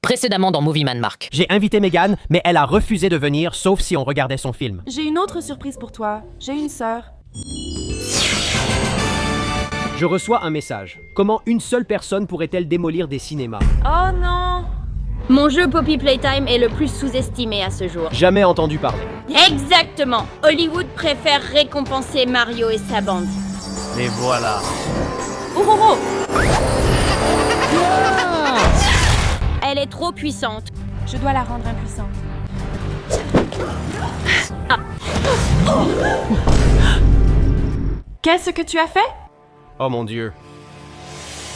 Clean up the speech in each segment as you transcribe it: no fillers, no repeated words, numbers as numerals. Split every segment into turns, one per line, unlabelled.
Précédemment dans Movie Man Mark.
J'ai invité Megan, mais elle a refusé de venir, sauf si on regardait son film.
J'ai une autre surprise pour toi. J'ai une sœur.
Je reçois un message. Comment une seule personne pourrait-elle démolir des cinémas?
Oh non!
Mon jeu Poppy Playtime est le plus sous-estimé à ce jour.
Jamais entendu parler.
Exactement. Hollywood préfère récompenser Mario et sa bande.
Et voilà.
Oh oh oh!
Elle est trop puissante.
Je dois la rendre impuissante. Qu'est-ce que tu as fait?
Oh mon Dieu.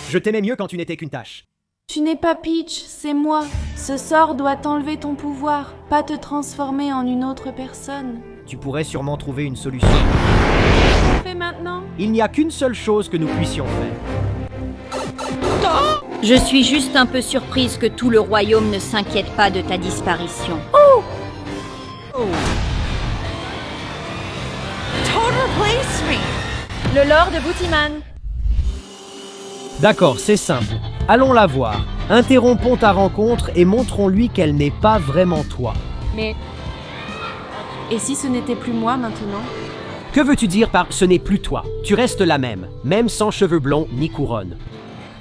Je t'aimais mieux quand tu n'étais qu'une tâche.
Tu n'es pas Peach, c'est moi. Ce sort doit t'enlever ton pouvoir, pas te transformer en une autre personne.
Tu pourrais sûrement trouver une solution.
Qu'est-ce qu'on fait maintenant?
Il n'y a qu'une seule chose que nous puissions faire.
Je suis juste un peu surprise que tout le royaume ne s'inquiète pas de ta disparition.
Le lord de Bootyman.
D'accord, c'est simple. Allons la voir. Interrompons ta rencontre et montrons-lui qu'elle n'est pas vraiment toi.
Mais... Et si ce n'était plus moi maintenant?
Que veux-tu dire par « ce n'est plus toi » ? Tu restes la même, même sans cheveux blonds ni couronne.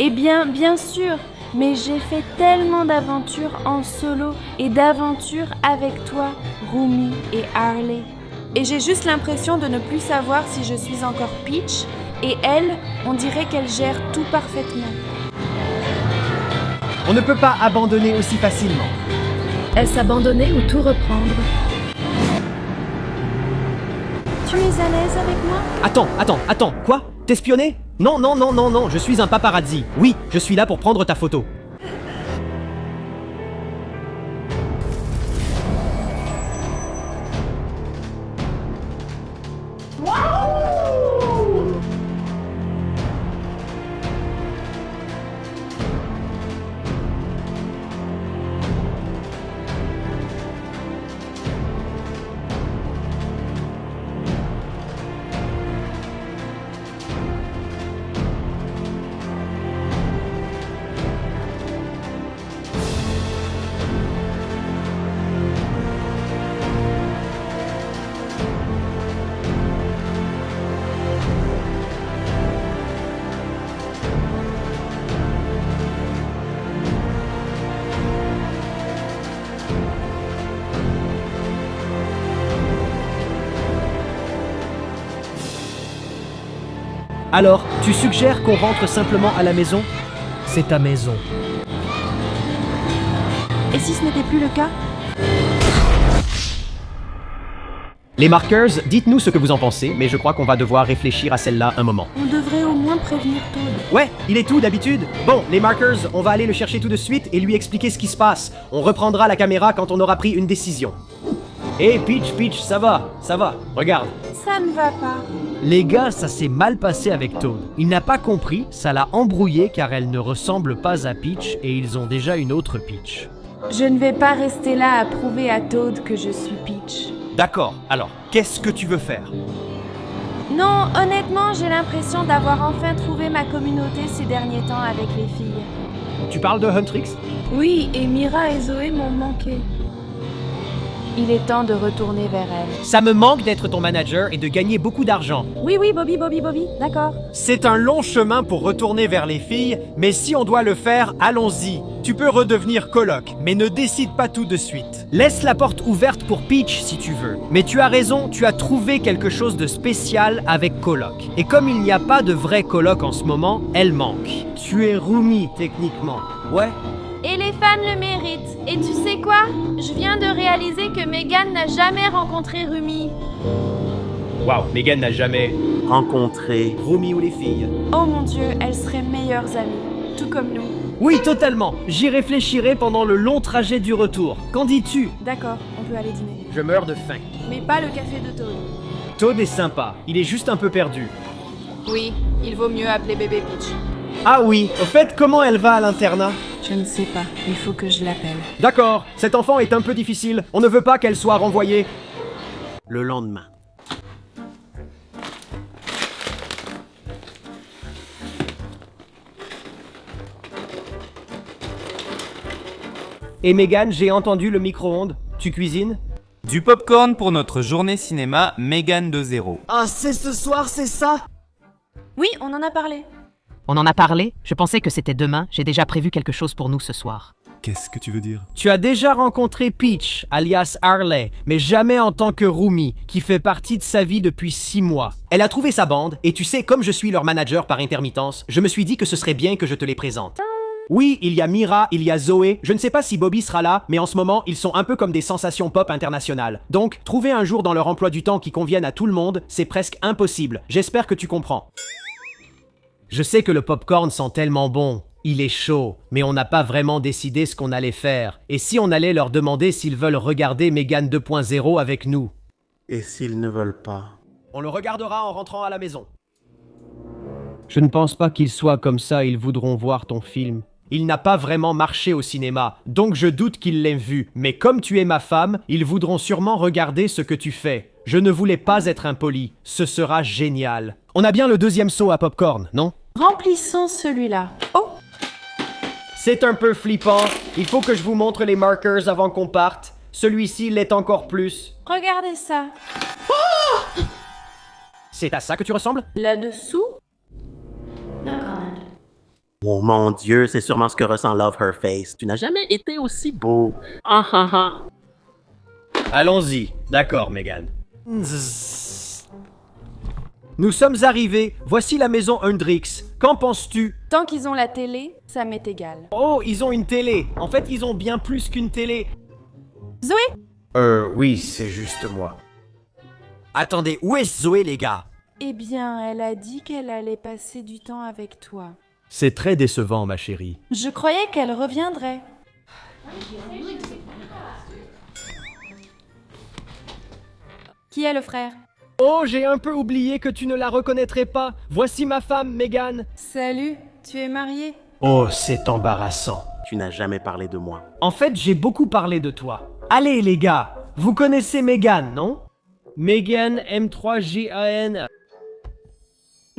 Eh bien, bien sûr. Mais j'ai fait tellement d'aventures en solo et d'aventures avec toi, Rumi et Harley. Et j'ai juste l'impression de ne plus savoir si je suis encore Peach, et elle, on dirait qu'elle gère tout parfaitement.
On ne peut pas abandonner aussi facilement.
Est-ce abandonner ou tout reprendre?
Tu es à l'aise avec moi?
Attends, quoi? T'espionner? Non, je suis un paparazzi. Oui, je suis là pour prendre ta photo. Alors, tu suggères qu'on rentre simplement à la maison? C'est ta maison.
Et si ce n'était plus le cas?
Les marqueurs, dites-nous ce que vous en pensez, mais je crois qu'on va devoir réfléchir à celle-là un moment.
On devrait au moins prévenir Toad.
Ouais, il est tout d'habitude. Bon, les markers, on va aller le chercher tout de suite et lui expliquer ce qui se passe. On reprendra la caméra quand on aura pris une décision. Hé, Peach, ça va, regarde.
Ça ne va pas.
Les gars, ça s'est mal passé avec Toad. Il n'a pas compris, ça l'a embrouillé car elle ne ressemble pas à Peach et ils ont déjà une autre Peach.
Je ne vais pas rester là à prouver à Toad que je suis Peach.
D'accord, alors, qu'est-ce que tu veux faire?
Non, honnêtement, j'ai l'impression d'avoir enfin trouvé ma communauté ces derniers temps avec les filles.
Tu parles de Huntrix?
Oui, et Mira et Zoé m'ont manqué.
Il est temps de retourner vers elle.
Ça me manque d'être ton manager et de gagner beaucoup d'argent.
Oui, Bobby, d'accord.
C'est un long chemin pour retourner vers les filles, mais si on doit le faire, allons-y. Tu peux redevenir coloc, mais ne décide pas tout de suite. Laisse la porte ouverte pour Peach si tu veux. Mais tu as raison, tu as trouvé quelque chose de spécial avec coloc. Et comme il n'y a pas de vrai coloc en ce moment, elle manque. Tu es Rumi, techniquement. Ouais?
Et les fans le méritent. Et tu sais quoi? Je viens de réaliser que Megan n'a jamais rencontré Rumi.
Waouh, Megan n'a jamais
rencontré
Rumi ou les filles.
Oh mon Dieu, elles seraient meilleures amies. Tout comme nous.
Oui, totalement. J'y réfléchirai pendant le long trajet du retour. Qu'en dis-tu?
D'accord, on peut aller dîner.
Je meurs de faim.
Mais pas le café de Toad.
Toad est sympa, il est juste un peu perdu.
Oui, il vaut mieux appeler bébé Peach.
Ah oui, au fait, comment elle va à l'internat?
Je ne sais pas, il faut que je l'appelle.
D'accord, cet enfant est un peu difficile. On ne veut pas qu'elle soit renvoyée.
le lendemain.
Et Megan, j'ai entendu le micro-ondes. Tu cuisines?
Du popcorn pour notre journée cinéma Megan de 0.
Ah, c'est ce soir, c'est ça?
Oui, on en a parlé.
On en a parlé? Je pensais que c'était demain. J'ai déjà prévu quelque chose pour nous ce soir.
Qu'est-ce que tu veux dire?
Tu as déjà rencontré Peach, alias Harley, mais jamais en tant que roomie, qui fait partie de sa vie depuis 6 mois. Elle a trouvé sa bande, et tu sais, comme je suis leur manager par intermittence, je me suis dit que ce serait bien que je te les présente. Oui, il y a Mira, il y a Zoé. Je ne sais pas si Bobby sera là, mais en ce moment, ils sont un peu comme des sensations pop internationales. Donc, trouver un jour dans leur emploi du temps qui convienne à tout le monde, c'est presque impossible. J'espère que tu comprends. Je sais que le popcorn sent tellement bon. Il est chaud, mais on n'a pas vraiment décidé ce qu'on allait faire. Et si on allait leur demander s'ils veulent regarder Megan 2.0 avec nous?
Et s'ils ne veulent pas?
On le regardera en rentrant à la maison. Je ne pense pas qu'ils soient comme ça, ils voudront voir ton film. Il n'a pas vraiment marché au cinéma, donc je doute qu'ils l'aient vu. Mais comme tu es ma femme, ils voudront sûrement regarder ce que tu fais. Je ne voulais pas être impoli. Ce sera génial. On a bien le deuxième seau à popcorn, non?
Remplissons celui-là. Oh,
C'est un peu flippant. Il faut que je vous montre les markers avant qu'on parte. Celui-ci l'est encore plus.
regardez ça.
C'est à ça que tu ressembles?
Là-dessous?
Oh mon Dieu, c'est sûrement ce que ressent Love Her Face. Tu n'as jamais été aussi beau. Ah ah ah.
Allons-y. D'accord, Megan. Nous sommes arrivés. Voici la maison Hendrix. Qu'en penses-tu?
Tant qu'ils ont la télé, ça m'est égal.
Oh, ils ont une télé. En fait, ils ont bien plus qu'une télé.
Zoé?
Oui, c'est juste moi. Attendez, où est Zoé, les gars?
Eh bien, elle a dit qu'elle allait passer du temps avec toi.
C'est très décevant, ma chérie.
Je croyais qu'elle reviendrait. Qui est le frère?
Oh, j'ai un peu oublié que tu ne la reconnaîtrais pas. Voici ma femme, Megan.
Salut, tu es marié?
Oh, c'est embarrassant.
Tu n'as jamais parlé de moi.
En fait, j'ai beaucoup parlé de toi. Allez, les gars, vous connaissez Megan, non? Megan M3GAN.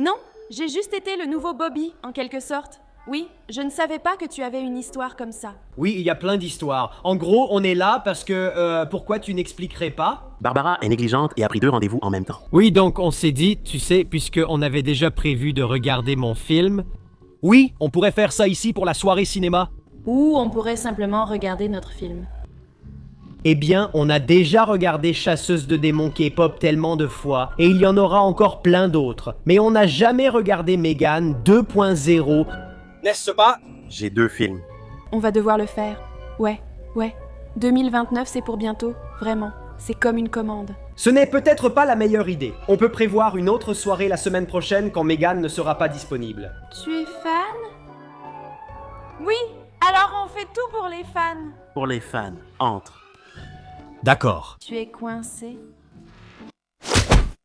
Non, j'ai juste été le nouveau Bobby, en quelque sorte. Oui, je ne savais pas que tu avais une histoire comme ça.
Oui, il y a plein d'histoires. En gros, on est là parce que... pourquoi tu n'expliquerais pas?
Barbara est négligente et a pris 2 rendez-vous en même temps.
Oui, donc on s'est dit, tu sais, puisqu'on avait déjà prévu de regarder mon film... Oui, on pourrait faire ça ici pour la soirée cinéma.
Ou on pourrait simplement regarder notre film.
Eh bien, on a déjà regardé Chasseuse de démons K-pop tellement de fois, et il y en aura encore plein d'autres. Mais on n'a jamais regardé Megan 2.0. N'est-ce pas?
J'ai 2 films.
On va devoir le faire. Ouais. 2029, c'est pour bientôt. Vraiment. C'est comme une commande.
Ce n'est peut-être pas la meilleure idée. On peut prévoir une autre soirée la semaine prochaine quand Megan ne sera pas disponible.
Tu es fan? Oui, alors on fait tout pour les fans.
Pour les fans, entre.
D'accord.
Tu es coincé?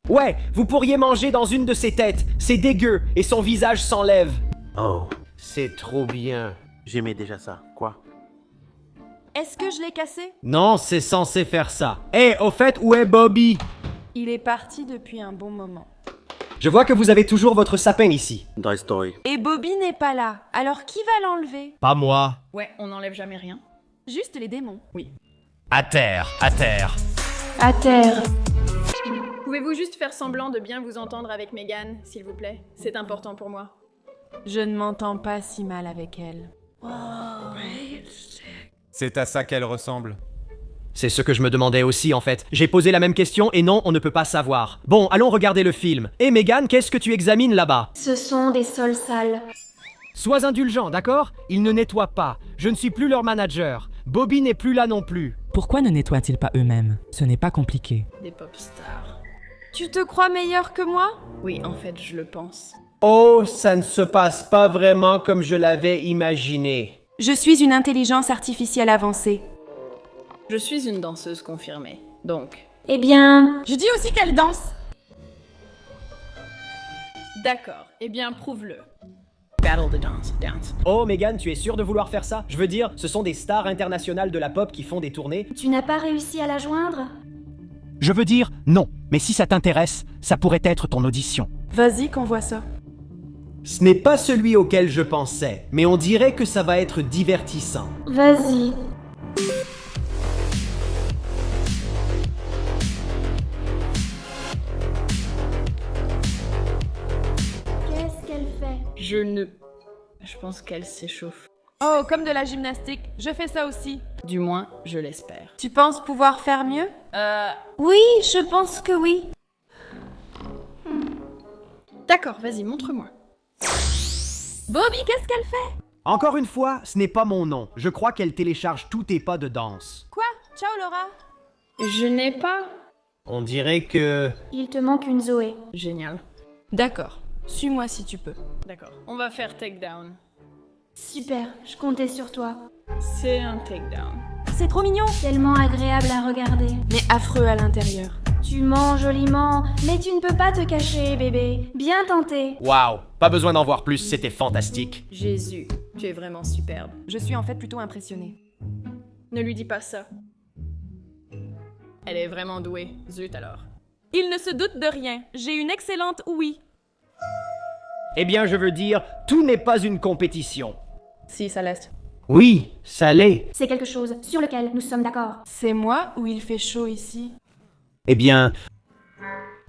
Ouais, vous pourriez manger dans une de ses têtes. C'est dégueu, et son visage s'enlève.
Oh,
C'est trop bien.
j'aimais déjà ça. Quoi?
Est-ce que je l'ai cassé?
Non, c'est censé faire ça. Hé, au fait, où est Bobby?
Il est parti depuis un bon moment.
Je vois que vous avez toujours votre sapin ici.
Toy Story.
Et Bobby n'est pas là. Alors qui va l'enlever?
Pas moi.
Ouais, on n'enlève jamais rien.
Juste les démons.
À terre, à terre.
À terre.
Pouvez-vous juste faire semblant de bien vous entendre avec Megan, s'il vous plaît? C'est important pour moi.
Je ne m'entends pas si mal avec elle.
C'est à ça qu'elle ressemble.
C'est ce que je me demandais aussi, en fait. J'ai posé la même question et non, on ne peut pas savoir. Bon, allons regarder le film. Et Megan, qu'est-ce que tu examines là-bas?
Ce sont des sols sales.
Sois indulgent, d'accord? Ils ne nettoient pas. Je ne suis plus leur manager. Bobby n'est plus là non plus.
Pourquoi ne nettoient-ils pas eux-mêmes? Ce n'est pas compliqué.
Des pop stars.
Tu te crois meilleur que moi?
Oui, en fait, je le pense.
Oh, ça ne se passe pas vraiment comme je l'avais imaginé.
Je suis une intelligence artificielle avancée.
Je suis une danseuse confirmée, donc...
Eh bien,
Je dis aussi qu'elle danse.
D'accord, eh bien, prouve-le. Battle the dance.
Oh, Megan, tu es sûre de vouloir faire ça? Je veux dire, ce sont des stars internationales de la pop qui font des tournées.
tu n'as pas réussi à la joindre?
Je veux dire, non. Mais si ça t'intéresse, ça pourrait être ton audition.
Vas-y qu'on voit ça.
Ce n'est pas celui auquel je pensais, mais on dirait que ça va être divertissant.
Vas-y.
Je pense qu'elle s'échauffe.
Oh, comme de la gymnastique. Je fais ça aussi.
Du moins, je l'espère.
Tu penses pouvoir faire mieux?
Oui, je pense que oui.
D'accord, vas-y, montre-moi.
Bobby, qu'est-ce qu'elle fait?
Encore une fois, ce n'est pas mon nom. Je crois qu'elle télécharge tous tes pas de danse.
Quoi? Ciao, Laura.
Je n'ai pas...
On dirait que...
Il te manque une Zoé.
Génial.
D'accord. Suis-moi si tu peux.
D'accord. On va faire takedown.
Super, je comptais sur toi.
C'est un takedown.
C'est trop mignon.
Tellement agréable à regarder.
Mais affreux à l'intérieur.
Tu mens joliment, mais tu ne peux pas te cacher, bébé. Bien tenté.
Waouh, pas besoin d'en voir plus, c'était fantastique.
Jésus, tu es vraiment superbe.
Je suis en fait plutôt impressionnée.
Ne lui dis pas ça. Elle est vraiment douée. Zut alors.
Il ne se doute de rien. J'ai une excellente ouïe.
Eh bien, je veux dire, tout n'est pas une compétition.
Si, ça laisse.
Oui, ça l'est.
C'est quelque chose sur lequel nous sommes d'accord.
C'est moi ou il fait chaud ici?
Eh bien,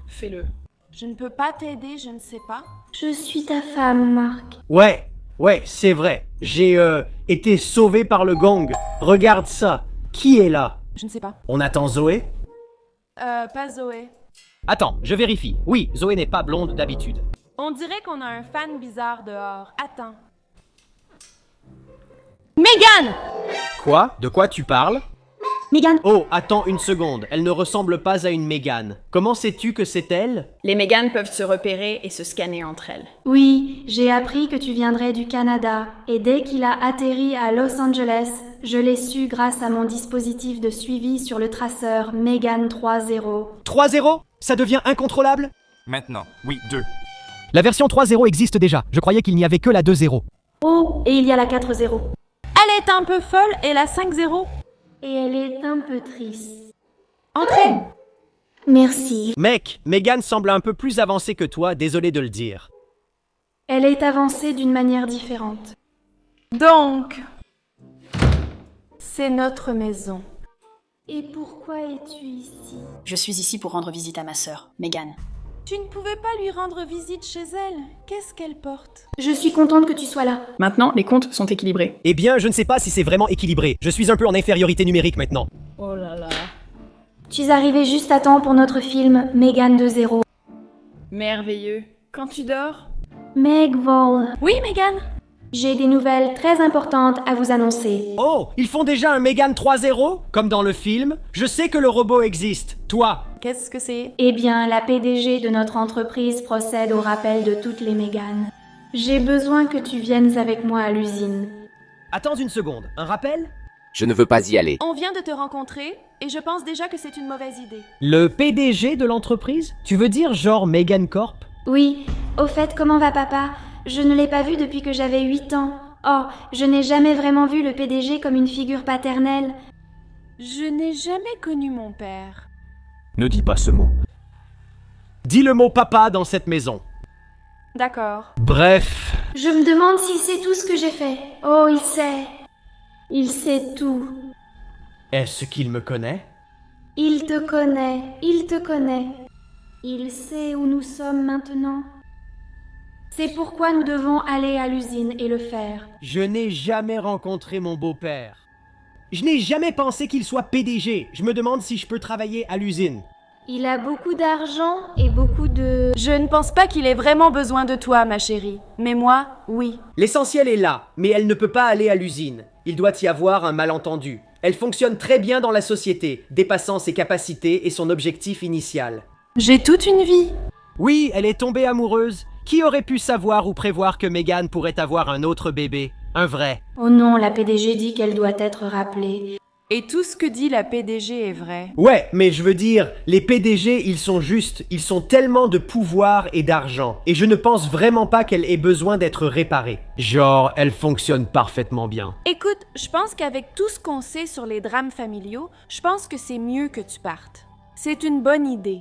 Fais-le.
Je ne peux pas t'aider, je ne sais pas.
Je suis ta femme, Marc.
ouais, c'est vrai. J'ai été sauvé par le gong. Regarde ça. Qui est là?
Je ne sais pas.
On attend Zoé?
Pas Zoé.
Attends, je vérifie. Oui, Zoé n'est pas blonde d'habitude.
On dirait qu'on a un fan bizarre dehors. Attends. Megan!
Quoi? De quoi tu parles?
Megan,
Oh, attends une seconde. Elle ne ressemble pas à une Mégane. Comment sais-tu que c'est elle?
Les Mégane peuvent se repérer et se scanner entre elles.
oui, j'ai appris que tu viendrais du Canada, et dès qu'il a atterri à Los Angeles, je l'ai su grâce à mon dispositif de suivi sur le traceur Megan 3.0.
3-0? Ça devient incontrôlable?
Maintenant, oui, 2.
La version 3.0 existe déjà. Je croyais qu'il n'y avait que la 2.0.
Oh, et il y a la 4.0.
Elle est un peu folle et la 5-0.
Et elle est un peu triste.
Entrez!
Merci.
Mec, Mégane semble un peu plus avancée que toi, désolé de le dire.
Elle est avancée d'une manière différente.
Donc, c'est notre maison.
Et pourquoi es-tu ici?
Je suis ici pour rendre visite à ma sœur, Megan.
Tu ne pouvais pas lui rendre visite chez elle. Qu'est-ce qu'elle porte?
Je suis contente que tu sois là.
Maintenant, les comptes sont équilibrés.
Eh bien, je ne sais pas si c'est vraiment équilibré. Je suis un peu en infériorité numérique maintenant.
Oh là là.
Tu es arrivé juste à temps pour notre film Megan 2.0.
Merveilleux. Quand tu dors?
Meg Vol,
Oui, Megan?
j'ai des nouvelles très importantes à vous annoncer.
Oh, ils font déjà un Mégane 3.0? Comme dans le film? Je sais que le robot existe. Toi?
Qu'est-ce que c'est?
Eh bien, la PDG de notre entreprise procède au rappel de toutes les Megan. J'ai besoin que tu viennes avec moi à l'usine.
Attends une seconde. Un rappel?
Je ne veux pas y aller.
On vient de te rencontrer et je pense déjà que c'est une mauvaise idée.
Le PDG de l'entreprise? Tu veux dire genre Megan Corp?
Oui, au fait, comment va papa? Je ne l'ai pas vu depuis que j'avais 8 ans. Oh, je n'ai jamais vraiment vu le PDG comme une figure paternelle.
Je n'ai jamais connu mon père.
Ne dis pas ce mot. Dis le mot papa dans cette maison.
D'accord.
Bref.
Je me demande s'il sait tout ce que j'ai fait. Oh, il sait. Il sait tout.
Est-ce qu'il me connaît?
Il te connaît. Il te connaît. Il sait où nous sommes maintenant. C'est pourquoi nous devons aller à l'usine et le faire.
Je n'ai jamais rencontré mon beau-père. Je n'ai jamais pensé qu'il soit PDG. Je me demande si je peux travailler à l'usine.
Il a beaucoup d'argent et beaucoup de...
Je ne pense pas qu'il ait vraiment besoin de toi, ma chérie. Mais moi, oui.
L'essentiel est là, mais elle ne peut pas aller à l'usine. Il doit y avoir un malentendu. Elle fonctionne très bien dans la société, dépassant ses capacités et son objectif initial.
J'ai toute une vie.
Oui, elle est tombée amoureuse. Qui aurait pu savoir ou prévoir que Megan pourrait avoir un autre bébé? Un vrai.
Oh non, la PDG dit qu'elle doit être rappelée.
Et tout ce que dit la PDG est vrai.
Ouais, mais je veux dire, les PDG, ils sont justes. Ils sont tellement de pouvoir et d'argent. Et je ne pense vraiment pas qu'elle ait besoin d'être réparée. Genre, elle fonctionne parfaitement bien.
Écoute, je pense qu'avec tout ce qu'on sait sur les drames familiaux, je pense que c'est mieux que tu partes. C'est une bonne idée.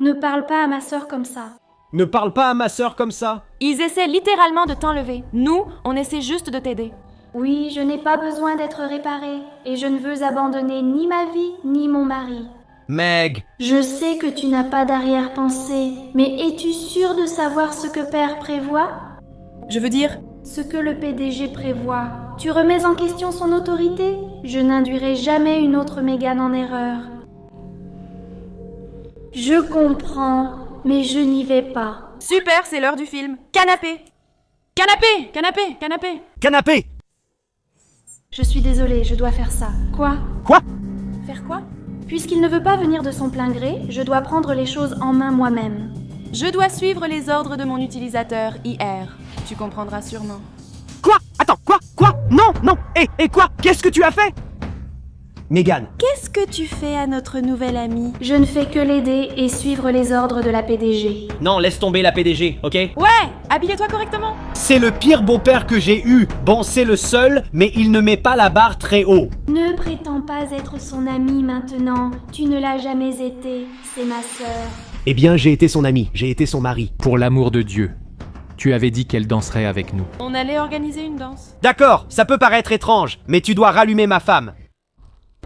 Ne parle pas à ma sœur comme ça.
Ne parle pas à ma sœur comme ça.
Ils essaient littéralement de t'enlever. Nous, on essaie juste de t'aider.
Oui, je n'ai pas besoin d'être réparée. Et je ne veux abandonner ni ma vie, ni mon mari.
Meg.
Je sais que tu n'as pas d'arrière-pensée. Mais es-tu sûre de savoir ce que Père prévoit?
Je veux dire,
Ce que le PDG prévoit. Tu remets en question son autorité? Je n'induirai jamais une autre Megan en erreur. Je comprends, mais je n'y vais pas.
super, c'est l'heure du film. Canapé. Canapé, canapé, canapé.
Canapé!
Je suis désolée, je dois faire ça. Quoi?
Quoi?
Faire quoi?
Puisqu'il ne veut pas venir de son plein gré, je dois prendre les choses en main moi-même.
Je dois suivre les ordres de mon utilisateur IR. Tu comprendras sûrement.
Quoi? Attends, quoi? Non, non! Et quoi? Qu'est-ce que tu as fait? Megan,
Qu'est-ce que tu fais à notre nouvel ami?
Je ne fais que l'aider et suivre les ordres de la PDG.
non, laisse tomber la PDG, ok?
Ouais, habille-toi correctement.
C'est le pire beau-père que j'ai eu. Bon, c'est le seul, mais il ne met pas la barre très haut.
Ne prétends pas être son ami maintenant. Tu ne l'as jamais été. C'est ma sœur.
Eh bien, j'ai été son ami, j'ai été son mari.
Pour l'amour de Dieu, tu avais dit qu'elle danserait avec nous.
On allait organiser une danse.
D'accord, ça peut paraître étrange, mais tu dois rallumer ma femme.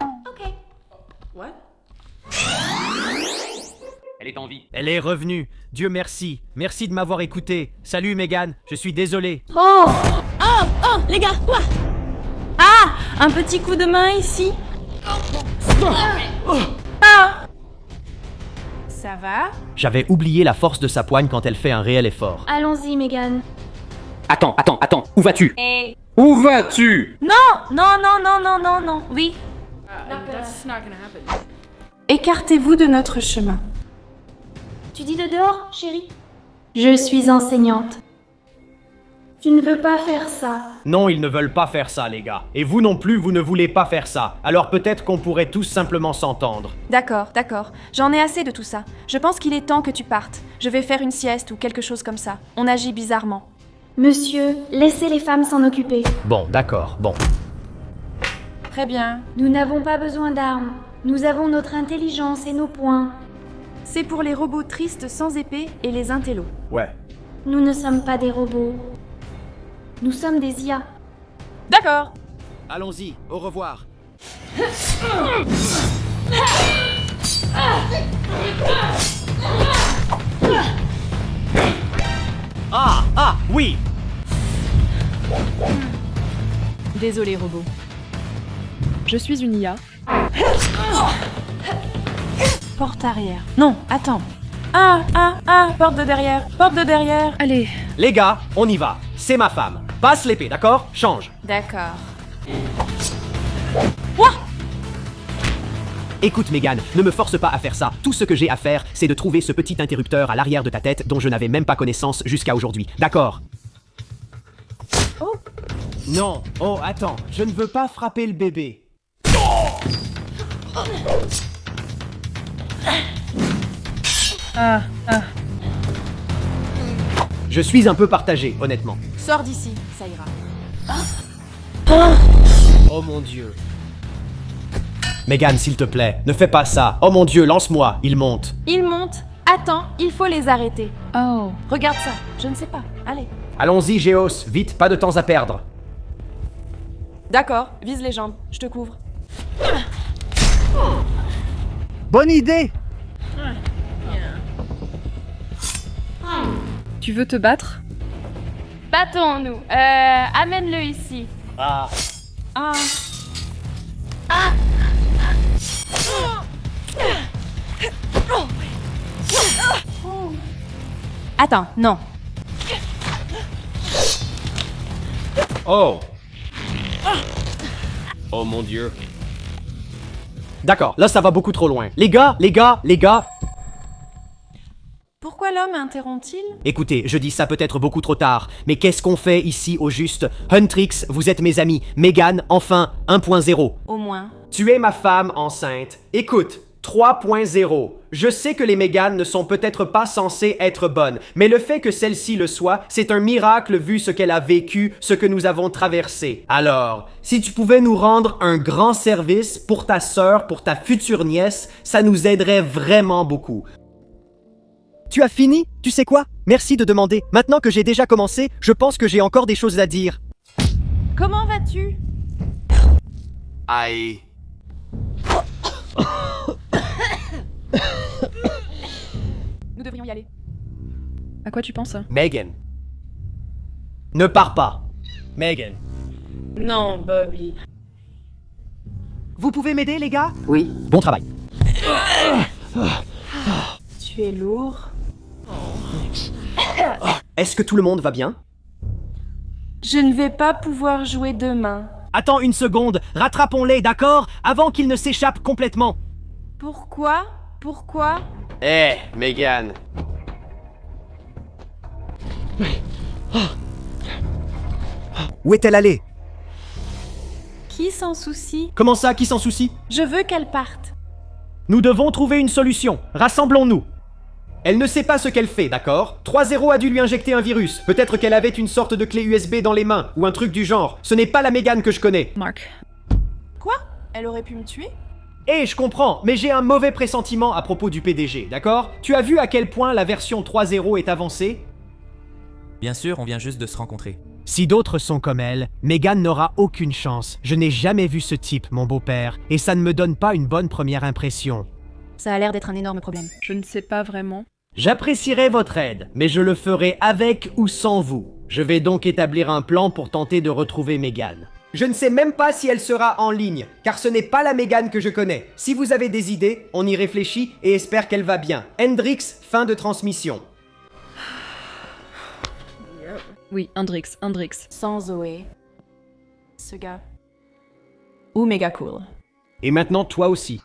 Ok.
Elle est en vie.
Elle est revenue. Dieu merci. Merci de m'avoir écouté. Salut Megan, je suis désolé.
Oh, les gars. Ouah. Ah, un petit coup de main ici. Ah. Ça va?
J'avais oublié la force de sa poigne quand elle fait un réel effort.
Allons-y, Megan.
Attends, où vas-tu?
Eh.
Où vas-tu?
Non. Oui. Écartez-vous de notre chemin.
Tu dis de dehors, chérie? Je suis enseignante. Tu ne veux pas faire ça.
Non, ils ne veulent pas faire ça, les gars. Et vous non plus, vous ne voulez pas faire ça. Alors peut-être qu'on pourrait tous simplement s'entendre.
D'accord. J'en ai assez de tout ça. Je pense qu'il est temps que tu partes. Je vais faire une sieste ou quelque chose comme ça. On agit bizarrement.
Monsieur, laissez les femmes s'en occuper.
Bon, d'accord, bon.
Très bien.
Nous n'avons pas besoin d'armes. Nous avons notre intelligence et nos poings.
C'est pour les robots tristes sans épée et les intellos.
Ouais.
Nous ne sommes pas des robots. Nous sommes des IA.
D'accord.
Allons-y, au revoir. Ah, oui.
Désolé, robot. Je suis une IA.
Porte arrière. Non, attends. Porte de derrière.
Allez.
Les gars, on y va. C'est ma femme. Passe l'épée, d'accord? Change.
D'accord.
Écoute, Megan, ne me force pas à faire ça. Tout ce que j'ai à faire, c'est de trouver ce petit interrupteur à l'arrière de ta tête dont je n'avais même pas connaissance jusqu'à aujourd'hui. D'accord?
Oh.
Non. Oh, attends. Je ne veux pas frapper le bébé. Je suis un peu partagé, honnêtement.
Sors d'ici, ça ira.
Oh mon Dieu. Megan, s'il te plaît, ne fais pas ça. Oh mon Dieu, lance-moi. Il monte.
Ils montent. Attends, il faut les arrêter.
Oh.
Regarde ça. Je ne sais pas. Allez.
Allons-y, Géos. Vite, pas de temps à perdre.
D'accord, vise les jambes. Je te couvre.
Bonne idée.
Tu veux te battre?
Battons-nous. Amène-le ici.
Ah.
Attends, non.
Oh. Oh mon Dieu. D'accord, là ça va beaucoup trop loin. Les gars.
Pourquoi l'homme interrompt-il?
Écoutez, je dis ça peut-être beaucoup trop tard, mais qu'est-ce qu'on fait ici au juste? Huntrix, vous êtes mes amis. Megan, enfin, 1.0.
Au moins.
Tu es ma femme enceinte. Écoute, 3.0. Je sais que les Megan ne sont peut-être pas censées être bonnes, mais le fait que celle-ci le soit, c'est un miracle vu ce qu'elle a vécu, ce que nous avons traversé. Alors, si tu pouvais nous rendre un grand service pour ta sœur, pour ta future nièce, ça nous aiderait vraiment beaucoup. Tu as fini? Tu sais quoi? Merci de demander. Maintenant que j'ai déjà commencé, je pense que j'ai encore des choses à dire.
Comment vas-tu?
Aïe.
Nous devrions y aller. À quoi tu penses?
Megan. Ne pars pas. Megan.
Non, Bobby.
Vous pouvez m'aider, les gars?
Oui. Bon travail.
Tu es lourd.
Est-ce que tout le monde va bien?
Je ne vais pas pouvoir jouer demain.
Attends une seconde, rattrapons-les, d'accord? Avant qu'ils ne s'échappent complètement.
Pourquoi? Pourquoi?
Hé, Megan.
Où est-elle allée?
Qui s'en soucie?
Comment ça, qui s'en soucie?
Je veux qu'elle parte.
Nous devons trouver une solution. Rassemblons-nous. Elle ne sait pas ce qu'elle fait, d'accord? 3-0 a dû lui injecter un virus. Peut-être qu'elle avait une sorte de clé USB dans les mains, ou un truc du genre. Ce n'est pas la Megan que je connais.
Mark.
Quoi? Elle aurait pu me tuer?
Eh, je comprends, mais j'ai un mauvais pressentiment à propos du PDG, d'accord? Tu as vu à quel point la version 3.0 est avancée?
Bien sûr, on vient juste de se rencontrer.
Si d'autres sont comme elle, Megan n'aura aucune chance. Je n'ai jamais vu ce type, mon beau-père, et ça ne me donne pas une bonne première impression.
Ça a l'air d'être un énorme problème.
Je ne sais pas vraiment.
J'apprécierais votre aide, mais je le ferai avec ou sans vous. Je vais donc établir un plan pour tenter de retrouver Megan. Je ne sais même pas si elle sera en ligne, car ce n'est pas la Megan que je connais. Si vous avez des idées, on y réfléchit et espère qu'elle va bien. Hendrix, fin de transmission.
Oui, Hendrix.
Sans Zoé.
Ce gars. Ou méga cool.
Et maintenant, toi aussi.